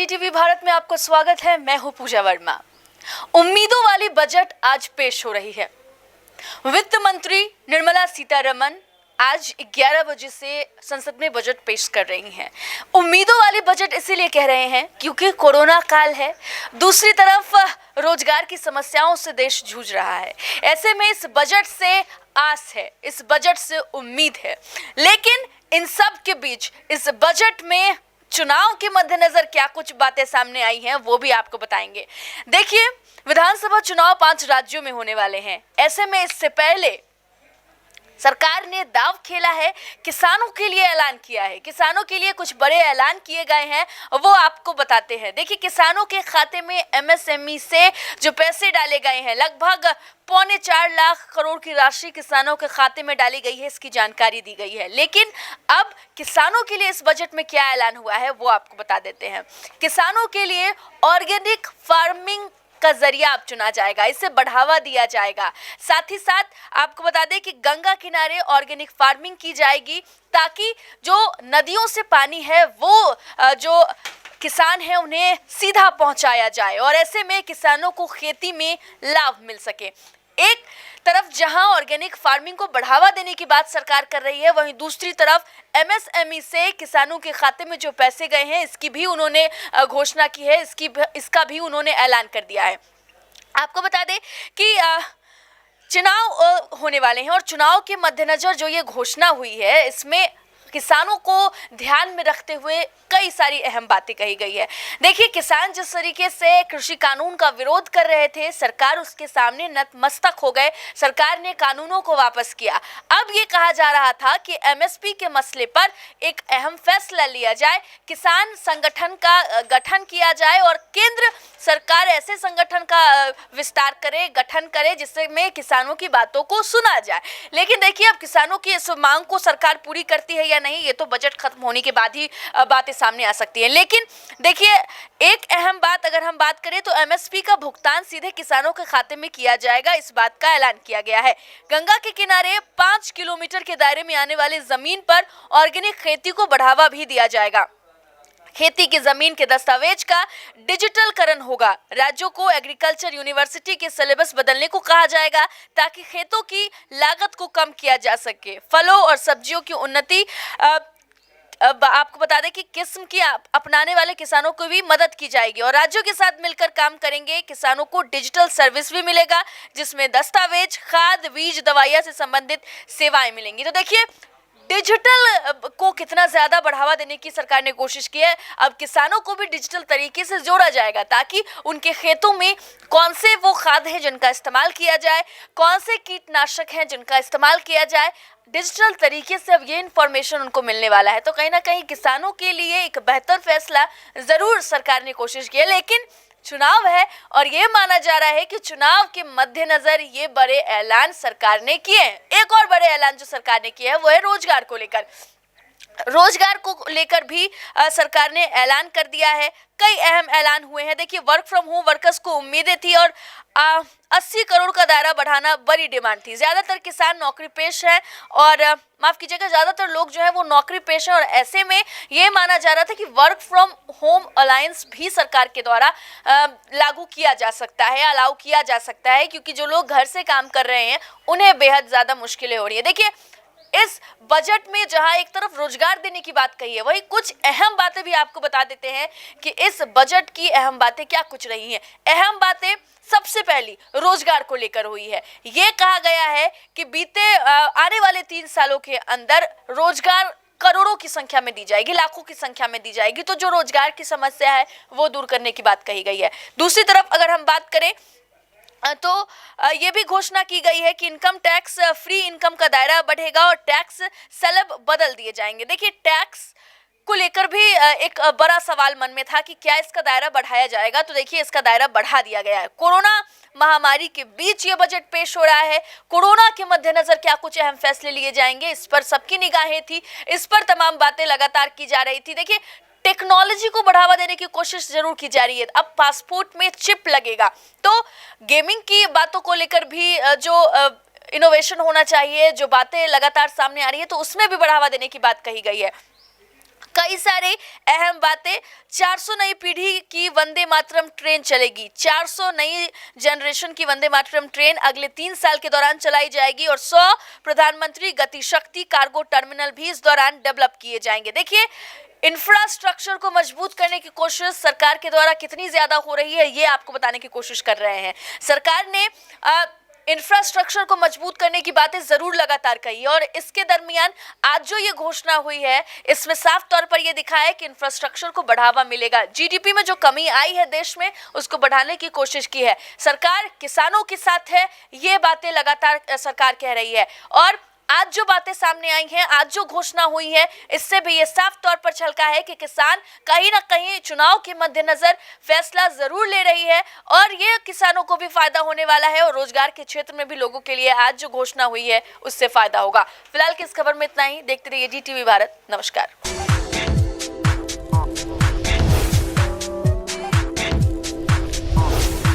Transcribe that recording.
NDTV Bharat में आपको स्वागत है। मैं हूं पूजा वर्मा। उम्मीदों वाली बजट आज पेश हो रही है। वित्त मंत्री निर्मला सीतारमण आज 11 बजे से संसद में बजट पेश कर रही हैं। उम्मीदों वाली बजट इसीलिए कह रहे हैं क्योंकि कोरोना काल है, दूसरी तरफ रोजगार की समस्याओं से देश जूझ रहा है। ऐसे में इस बजट से आस है, इस बजट से उम्मीद है। लेकिन इन सब के बीच इस बजट में चुनाव के मद्देनजर क्या कुछ बातें सामने आई हैं वो भी आपको बताएंगे। देखिए, विधानसभा चुनाव 5 राज्यों में होने वाले हैं। ऐसे में इससे पहले सरकार ने दांव खेला है, किसानों के लिए ऐलान किया है। किसानों के लिए कुछ बड़े ऐलान किए गए हैं, वो आपको बताते हैं। देखिए, किसानों के खाते में एमएसएमई से जो पैसे डाले गए हैं, लगभग 4.25 लाख करोड़ की राशि किसानों के खाते में डाली गई है, इसकी जानकारी दी गई है। लेकिन अब किसानों के लिए इस बजट में क्या ऐलान हुआ है वो आपको बता देते हैं। किसानों के लिए ऑर्गेनिक फार्मिंग का जरिया अब चुना जाएगा, इसे बढ़ावा दिया जाएगा। साथ ही साथ आपको बता दें कि गंगा किनारे ऑर्गेनिक फार्मिंग की जाएगी ताकि जो नदियों से पानी है वो जो किसान है उन्हें सीधा पहुंचाया जाए और ऐसे में किसानों को खेती में लाभ मिल सके। एक तरफ जहां ऑर्गेनिक फार्मिंग को बढ़ावा देने की बात सरकार कर रही है, वहीं दूसरी तरफ एमएसएमई से किसानों के खाते में जो पैसे गए हैं इसकी भी उन्होंने घोषणा की है, इसका भी उन्होंने ऐलान कर दिया है। आपको बता दें कि चुनाव होने वाले हैं और चुनाव के मद्देनजर जो ये घोषणा हुई है इसमें किसानों को ध्यान में रखते हुए कई सारी अहम बातें कही गई है। देखिए, किसान जिस तरीके से कृषि कानून का विरोध कर रहे थे, सरकार उसके सामने नतमस्तक हो गए। सरकार ने कानूनों को वापस किया। अब ये कहा जा रहा था कि एमएसपी के मसले पर एक अहम फैसला लिया जाए, किसान संगठन का गठन किया जाए और केंद्र सरकार ऐसे संगठन का विस्तार करे, गठन करे जिसमें किसानों की बातों को सुना जाए। लेकिन देखिए, अब किसानों की इस मांग को सरकार पूरी करती है या नहीं, ये तो बजट खत्म होने के बाद ही बातें सामने आ सकती है। लेकिन देखिए, एक अहम बात अगर हम बात करें तो एमएसपी का भुगतान सीधे किसानों के खाते में किया जाएगा, इस बात का ऐलान किया गया है। गंगा के किनारे 5 किलोमीटर के दायरे में आने वाली जमीन पर ऑर्गेनिक खेती को बढ़ावा भी दिया जाएगा। खेती की जमीन के दस्तावेज का डिजिटलकरण होगा। राज्यों को एग्रीकल्चर यूनिवर्सिटी के सिलेबस बदलने को कहा जाएगा ताकि खेतों की लागत को कम किया जा सके। फलों और सब्जियों की उन्नति आपको बता दें कि किस्म की अपनाने वाले किसानों को भी मदद की जाएगी और राज्यों के साथ मिलकर काम करेंगे। किसानों को डिजिटल सर्विस भी मिलेगा जिसमें दस्तावेज, खाद, बीज, दवाइयाँ से संबंधित सेवाएं मिलेंगी। तो देखिए, डिजिटल को कितना ज़्यादा बढ़ावा देने की सरकार ने कोशिश की है। अब किसानों को भी डिजिटल तरीके से जोड़ा जाएगा ताकि उनके खेतों में कौन से वो खाद हैं जिनका इस्तेमाल किया जाए, कौन से कीटनाशक हैं जिनका इस्तेमाल किया जाए, डिजिटल तरीके से अब ये इन्फॉर्मेशन उनको मिलने वाला है। तो कहीं ना कहीं किसानों के लिए एक बेहतर फैसला ज़रूर सरकार ने कोशिश की है। लेकिन चुनाव है और ये माना जा रहा है कि चुनाव के मद्देनजर ये बड़े ऐलान सरकार ने किए हैं। एक और बड़े ऐलान जो सरकार ने किया है वो है रोजगार को लेकर। रोजगार को लेकर भी सरकार ने ऐलान कर दिया है। कई अहम ऐलान हुए हैं। देखिए, वर्क फ्रॉम होम वर्कर्स को उम्मीदें थी और 80 करोड़ का दायरा बढ़ाना बड़ी डिमांड थी। ज़्यादातर किसान नौकरी पेश हैं और माफ़ कीजिएगा, ज़्यादातर लोग जो है वो नौकरी पेश हैं और ऐसे में ये माना जा रहा था कि वर्क फ्रॉम होम अलायंस भी सरकार के द्वारा लागू किया जा सकता है, अलाउ किया जा सकता है, क्योंकि जो लोग घर से काम कर रहे हैं उन्हें बेहद ज़्यादा मुश्किलें हो रही है। देखिए, इस बजट में जहां एक तरफ रोजगार देने की बात कही है, वही कुछ अहम बातें भी आपको बता देते हैं कि इस बजट की अहम बातें क्या कुछ रही हैं। अहम बातें सबसे पहली रोजगार को लेकर हुई है। ये कहा गया है कि आने वाले 3 सालों के अंदर रोजगार करोड़ों की संख्या में दी जाएगी, लाखों की संख्या में दी जाएगी। तो जो रोजगार की समस्या है वो दूर करने की बात कही गई है। दूसरी तरफ अगर हम बात करें तो ये भी घोषणा की गई है कि इनकम टैक्स फ्री इनकम का दायरा बढ़ेगा और टैक्स स्लैब बदल दिए जाएंगे। देखिए, टैक्स को लेकर भी एक बड़ा सवाल मन में था कि क्या इसका दायरा बढ़ाया जाएगा। तो देखिए, इसका दायरा बढ़ा दिया गया है। कोरोना महामारी के बीच ये बजट पेश हो रहा है। कोरोना के मद्देनजर क्या कुछ अहम फैसले लिए जाएंगे, इस पर सबकी निगाहें थी, इस पर तमाम बातें लगातार की जा रही थी। देखिए, टेक्नोलॉजी को बढ़ावा देने की कोशिश जरूर की जा रही है। अब पासपोर्ट में चिप लगेगा, तो गेमिंग की बातों को लेकर भी जो इनोवेशन होना चाहिए, जो बातें लगातार सामने आ रही है, तो उसमें भी बढ़ावा देने की बात कही गई है। कई सारे अहम बातें। 400 नई पीढ़ी की वंदे मातरम ट्रेन चलेगी। 400 नई जनरेशन की वंदे मातरम ट्रेन अगले 3 साल के दौरान चलाई जाएगी और 100 प्रधानमंत्री गति शक्ति कार्गो टर्मिनल भी इस दौरान डेवलप किए जाएंगे। देखिए, इंफ्रास्ट्रक्चर को मजबूत करने की कोशिश सरकार के द्वारा कितनी ज्यादा हो रही है, ये आपको बताने की कोशिश कर रहे हैं। सरकार ने इंफ्रास्ट्रक्चर को मजबूत करने की बातें जरूर लगातार कही और इसके दरमियान आज जो ये घोषणा हुई है, इसमें साफ तौर पर ये दिखा है कि इंफ्रास्ट्रक्चर को बढ़ावा मिलेगा। जीडीपी में जो कमी आई है देश में, उसको बढ़ाने की कोशिश की है। सरकार किसानों के साथ है, ये बातें लगातार सरकार कह रही है। और आज जो बातें सामने आई हैं, आज जो घोषणा हुई है, इससे भी ये साफ तौर पर झलका है कि किसान कहीं ना कहीं चुनाव के मद्देनजर फैसला जरूर ले रही है और ये किसानों को भी फायदा होने वाला है और रोजगार के क्षेत्र में भी लोगों के लिए आज जो घोषणा हुई है उससे फायदा होगा। फिलहाल की इस खबर में इतना ही। देखते रहिए जीटीवी भारत। नमस्कार।